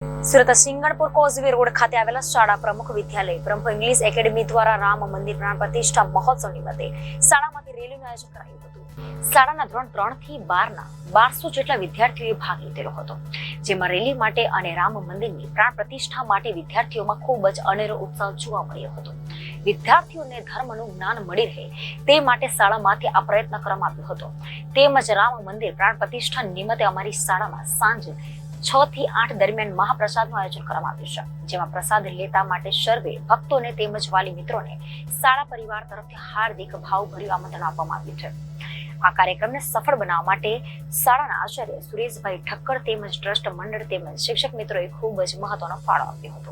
Surat Singanpur causeway road ખાતે આવેલા શાળા પ્રમુખ વિદ્યાલય બ્રહ્મ ઇંગ્લિશ એકેડમી દ્વારા રામ મંદિર પ્રાણ પ્રતિષ્ઠા મહોત્સવ નિમિત્તે શાળામાંથી રેલીનું આયોજન કરાયું હતું। શાળાના ધોરણ 3 થી 12 ના 1200 જેટલા વિદ્યાર્થીઓએ ભાગ લીધેલો હતો, જેમાં રેલી માટે અને રામ મંદિરની પ્રાણ પ્રતિષ્ઠા માટે વિદ્યાર્થીઓમાં ખૂબ જ અનેરો ઉત્સાહ જોવા મળ્યો હતો। વિદ્યાર્થીઓને ધર્મનું જ્ઞાન મળી રહે તે માટે શાળામાંથી આ પ્રયત્ન કરવામાં આવ્યો હતો। તેમજ રામ મંદિર પ્રાણ પ્રતિષ્ઠા નિમિત્તે અમારી શાળામાં સાંજે 6 થી 8 દરમિયાન મહાપ્રસાદનું આયોજન કરવામાં આવ્યું છે, જેમાં પ્રસાદ લેતા માટે સર્વે ભક્તોને તેમજ વાલી મિત્રોને શાળા પરિવાર તરફથી હાર્દિક ભાવભર્યું આમંત્રણ આપવામાં આવ્યું છે। આ કાર્યક્રમને સફળ બનાવવા માટે શાળાના આચાર્ય સુરેશભાઈ ઠક્કર તેમજ ટ્રસ્ટ મંડળ તેમજ શિક્ષક મિત્રોએ ખૂબ જ મહત્વનો ફાળો આપ્યો હતો।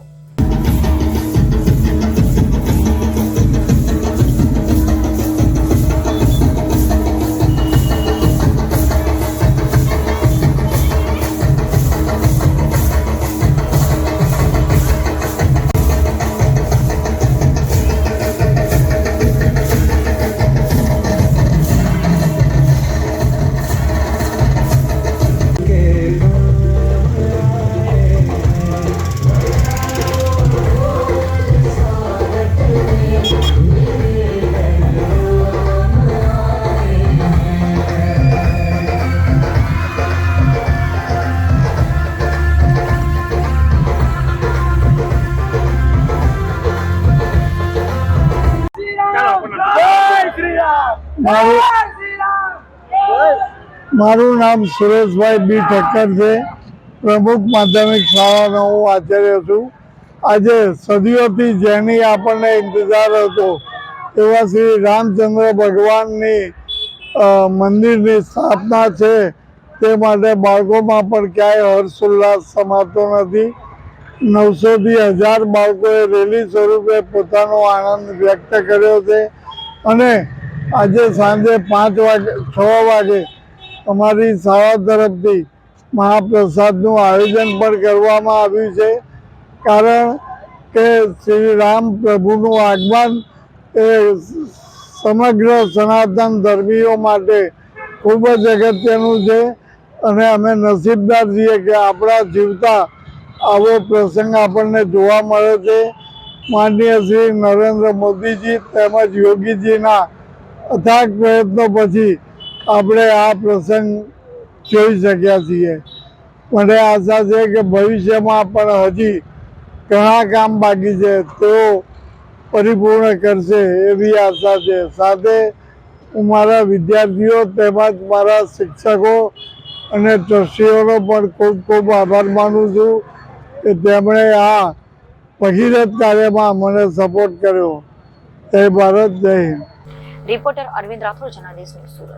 મારું નામ સુરેશભાઈ બી ઠક્કર છે। પ્રમુખ માધ્યમિક શાળાનો હું આચાર્ય છું। આજે સદીઓથી જેની આપણને ઇંતજાર હતો એવા શ્રી રામચંદ્ર ભગવાનની મંદિરની સ્થાપના છે, તે માટે બાળકોમાં પણ ક્યાંય હર્ષોલ્લાસ સમાતો નથી। 900 થી 1000 બાળકોએ રેલી સ્વરૂપે પોતાનો આનંદ વ્યક્ત કર્યો છે અને આજે સાંજે 6 વાગે અમારી શાળા તરફથી મહાપ્રસાદનું આયોજન પણ કરવામાં આવ્યું છે, કારણ કે શ્રી રામ પ્રભુનું આગમન એ સમગ્ર સનાતન ધર્મીઓ માટે ખૂબ જ અગત્યનું છે અને અમે નસીબદાર છીએ કે આપણા જીવતા આવો પ્રસંગ આપણને જોવા મળે છે। માનનીય શ્રી નરેન્દ્ર મોદીજી તેમજ યોગીજીના અથાગ પ્રયત્નો પછી આપણે આ પ્રસંગ જોઈ શક્યા છીએ। મને આશા છે કે ભવિષ્યમાં પણ હજી ઘણા કામ બાકી છે, તેઓ પરિપૂર્ણ કરશે એવી આશા છે। સાથે હું મારા વિદ્યાર્થીઓ તેમજ મારા શિક્ષકો અને ટ્રસ્ટીઓનો પણ ખૂબ ખૂબ આભાર માનું છું કે તેમણે આ ભગીરથ કાર્યમાં મને સપોર્ટ કર્યો। જય ભારત, જય હિન્દ। Reporter Arvind Rathod, Janadesh news, Surat.